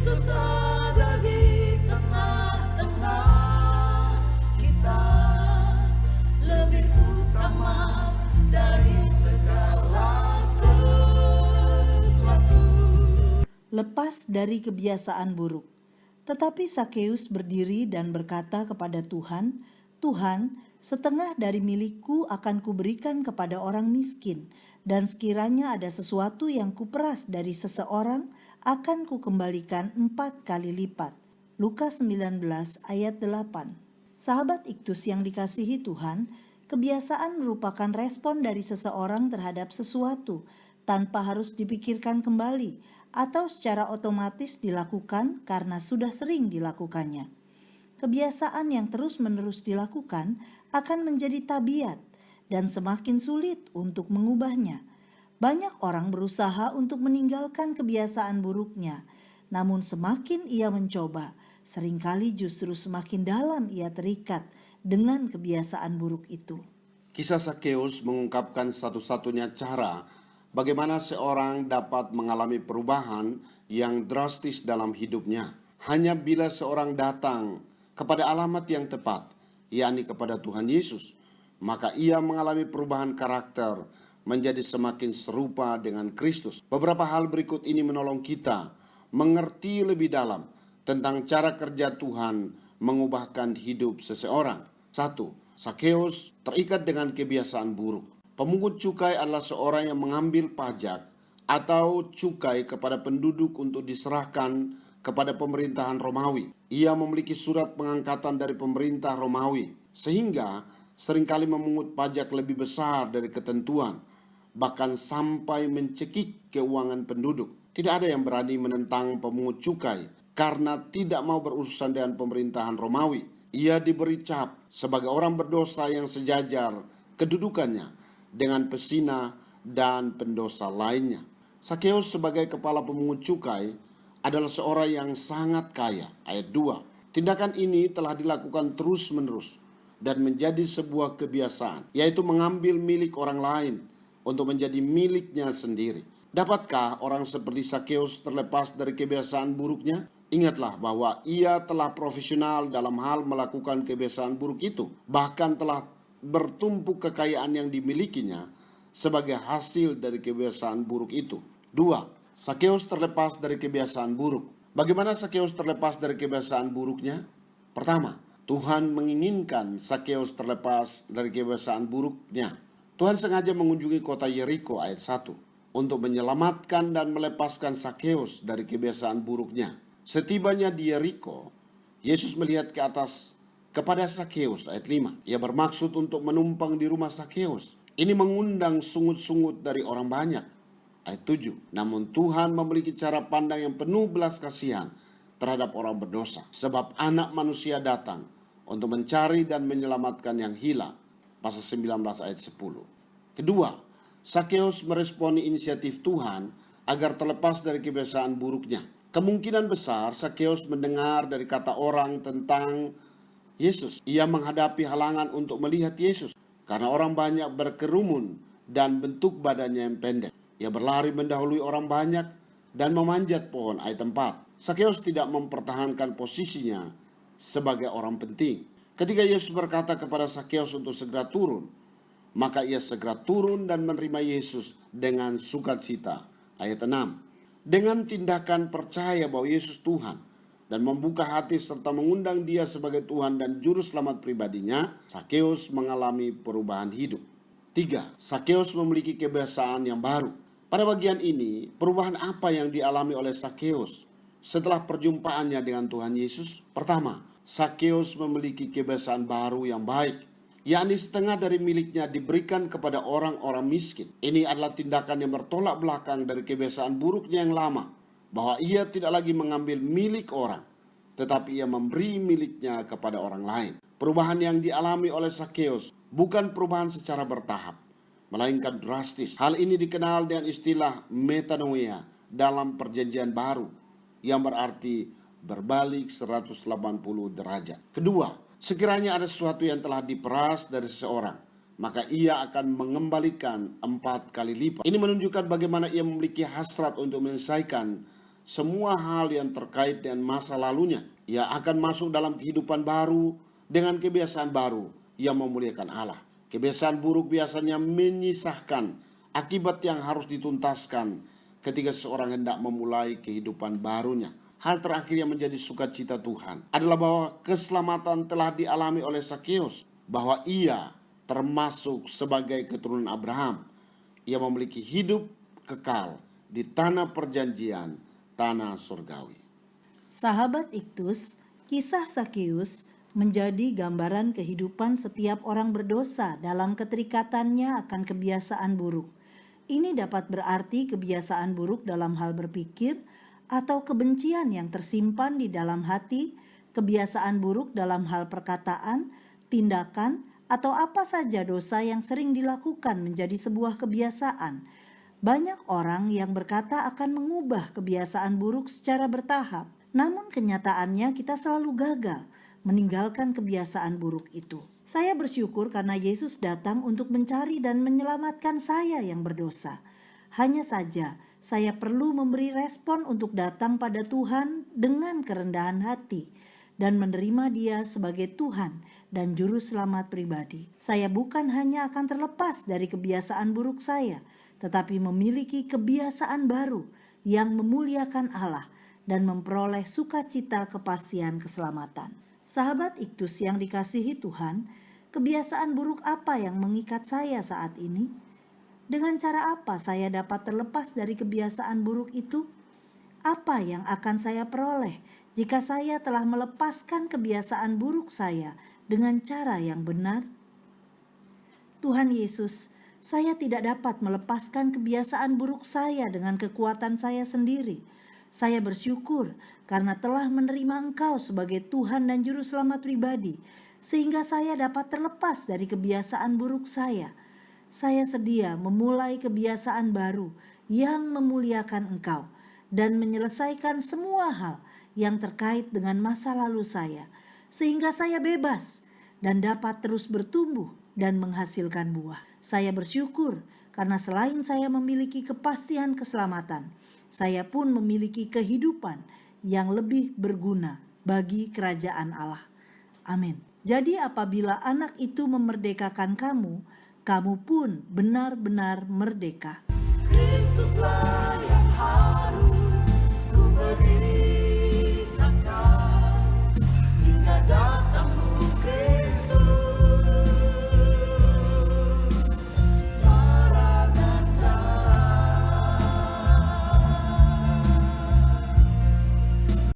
Kristus ada di tengah-tengah kita, lebih utama dari segala sesuatu. Lepas dari kebiasaan buruk. Tetapi Sakeus berdiri dan berkata kepada Tuhan, "Tuhan, setengah dari milikku akan kuberikan kepada orang miskin, dan sekiranya ada sesuatu yang kuperas dari seseorang, akan kukembalikan 4 kali lipat." Lukas 19 ayat 8. Sahabat Iktus yang dikasihi Tuhan, kebiasaan merupakan respon dari seseorang terhadap sesuatu tanpa harus dipikirkan kembali atau secara otomatis dilakukan karena sudah sering dilakukannya. Kebiasaan yang terus-menerus dilakukan akan menjadi tabiat dan semakin sulit untuk mengubahnya. Banyak orang berusaha untuk meninggalkan kebiasaan buruknya, namun semakin ia mencoba, seringkali justru semakin dalam ia terikat dengan kebiasaan buruk itu. Kisah Sakeus mengungkapkan satu-satunya cara bagaimana seorang dapat mengalami perubahan yang drastis dalam hidupnya. Hanya bila seorang datang kepada alamat yang tepat, yakni kepada Tuhan Yesus, maka ia mengalami perubahan karakter menjadi semakin serupa dengan Kristus. Beberapa hal berikut ini menolong kita mengerti lebih dalam tentang cara kerja Tuhan mengubahkan hidup seseorang. 1. Sakeus terikat dengan kebiasaan buruk. Pemungut cukai adalah seorang yang mengambil pajak atau cukai kepada penduduk untuk diserahkan kepada pemerintahan Romawi. Ia memiliki surat pengangkatan dari pemerintah Romawi, sehingga seringkali memungut pajak lebih besar dari ketentuan, bahkan sampai mencekik keuangan penduduk. Tidak ada yang berani menentang pemungut cukai karena tidak mau berurusan dengan pemerintahan Romawi. Ia diberi cap sebagai orang berdosa yang sejajar kedudukannya dengan pesina dan pendosa lainnya. Sakeus sebagai kepala pemungut cukai adalah seorang yang sangat kaya. Ayat 2. Tindakan ini telah dilakukan terus-menerus dan menjadi sebuah kebiasaan, yaitu mengambil milik orang lain untuk menjadi miliknya sendiri. Dapatkah orang seperti Sakeus terlepas dari kebiasaan buruknya? Ingatlah bahwa ia telah profesional dalam hal melakukan kebiasaan buruk itu, bahkan telah bertumpuk kekayaan yang dimilikinya sebagai hasil dari kebiasaan buruk itu. 2. Sakeus terlepas dari kebiasaan buruk. Bagaimana Sakeus terlepas dari kebiasaan buruknya? Pertama, Tuhan menginginkan Sakeus terlepas dari kebiasaan buruknya. Tuhan sengaja mengunjungi kota Yeriko ayat 1 untuk menyelamatkan dan melepaskan Sakeus dari kebiasaan buruknya. Setibanya di Yeriko, Yesus melihat ke atas kepada Sakeus ayat 5. Ia bermaksud untuk menumpang di rumah Sakeus. Ini mengundang sungut-sungut dari orang banyak. Ayat 7. Namun Tuhan memiliki cara pandang yang penuh belas kasihan terhadap orang berdosa. Sebab anak manusia datang untuk mencari dan menyelamatkan yang hilang. Pasal 19 ayat 10. Kedua, Sakeus meresponi inisiatif Tuhan agar terlepas dari kebiasaan buruknya. Kemungkinan besar Sakeus mendengar dari kata orang tentang Yesus. Ia menghadapi halangan untuk melihat Yesus karena orang banyak berkerumun dan bentuk badannya yang pendek. Ia berlari mendahului orang banyak dan memanjat pohon. Ayat 4. Sakeus tidak mempertahankan posisinya sebagai orang penting. Ketika Yesus berkata kepada Sakeus untuk segera turun, maka ia segera turun dan menerima Yesus dengan sukacita. Ayat 6. Dengan tindakan percaya bahwa Yesus Tuhan dan membuka hati serta mengundang dia sebagai Tuhan dan Juru Selamat pribadinya, Sakeus mengalami perubahan hidup. 3. Sakeus memiliki kebiasaan yang baru. Pada bagian ini, perubahan apa yang dialami oleh Sakeus setelah perjumpaannya dengan Tuhan Yesus? Pertama, Sakeus memiliki kebiasaan baru yang baik, yakni setengah dari miliknya diberikan kepada orang-orang miskin. Ini adalah tindakan yang bertolak belakang dari kebiasaan buruknya yang lama, bahwa ia tidak lagi mengambil milik orang, tetapi ia memberi miliknya kepada orang lain. Perubahan yang dialami oleh Sakeus bukan perubahan secara bertahap, melainkan drastis. Hal ini dikenal dengan istilah metanoia dalam perjanjian baru, yang berarti berbalik 180 derajat. Kedua, sekiranya ada sesuatu yang telah diperas dari seseorang, maka ia akan mengembalikan 4 kali lipat. Ini menunjukkan bagaimana ia memiliki hasrat untuk menyelesaikan semua hal yang terkait dengan masa lalunya. Ia akan masuk dalam kehidupan baru dengan kebiasaan baru yang memuliakan Allah. Kebiasaan buruk biasanya menyisahkan akibat yang harus dituntaskan ketika seorang hendak memulai kehidupan barunya. Hal terakhir yang menjadi sukacita Tuhan adalah bahwa keselamatan telah dialami oleh Sakeus, bahwa ia termasuk sebagai keturunan Abraham. Ia memiliki hidup kekal di tanah perjanjian, tanah surgawi. Sahabat Iktus, kisah Sakeus menjadi gambaran kehidupan setiap orang berdosa dalam keterikatannya akan kebiasaan buruk. Ini dapat berarti kebiasaan buruk dalam hal berpikir atau kebencian yang tersimpan di dalam hati, kebiasaan buruk dalam hal perkataan, tindakan, atau apa saja dosa yang sering dilakukan menjadi sebuah kebiasaan. Banyak orang yang berkata akan mengubah kebiasaan buruk secara bertahap, namun kenyataannya kita selalu gagal meninggalkan kebiasaan buruk itu. Saya bersyukur karena Yesus datang untuk mencari dan menyelamatkan saya yang berdosa. Hanya saja saya perlu memberi respon untuk datang pada Tuhan dengan kerendahan hati dan menerima Dia sebagai Tuhan dan Juru Selamat pribadi. Saya bukan hanya akan terlepas dari kebiasaan buruk saya, tetapi memiliki kebiasaan baru yang memuliakan Allah dan memperoleh sukacita kepastian keselamatan. Sahabat Iktus yang dikasihi Tuhan, kebiasaan buruk apa yang mengikat saya saat ini? Dengan cara apa saya dapat terlepas dari kebiasaan buruk itu? Apa yang akan saya peroleh jika saya telah melepaskan kebiasaan buruk saya dengan cara yang benar? Tuhan Yesus, saya tidak dapat melepaskan kebiasaan buruk saya dengan kekuatan saya sendiri. Saya bersyukur karena telah menerima Engkau sebagai Tuhan dan Juru Selamat pribadi, sehingga saya dapat terlepas dari kebiasaan buruk saya. Saya sedia memulai kebiasaan baru yang memuliakan Engkau dan menyelesaikan semua hal yang terkait dengan masa lalu saya, sehingga saya bebas dan dapat terus bertumbuh dan menghasilkan buah. Saya bersyukur karena selain saya memiliki kepastian keselamatan, saya pun memiliki kehidupan yang lebih berguna bagi kerajaan Allah. Amin. Jadi apabila anak itu memerdekakan kamu, kamu pun benar-benar merdeka. Kristuslah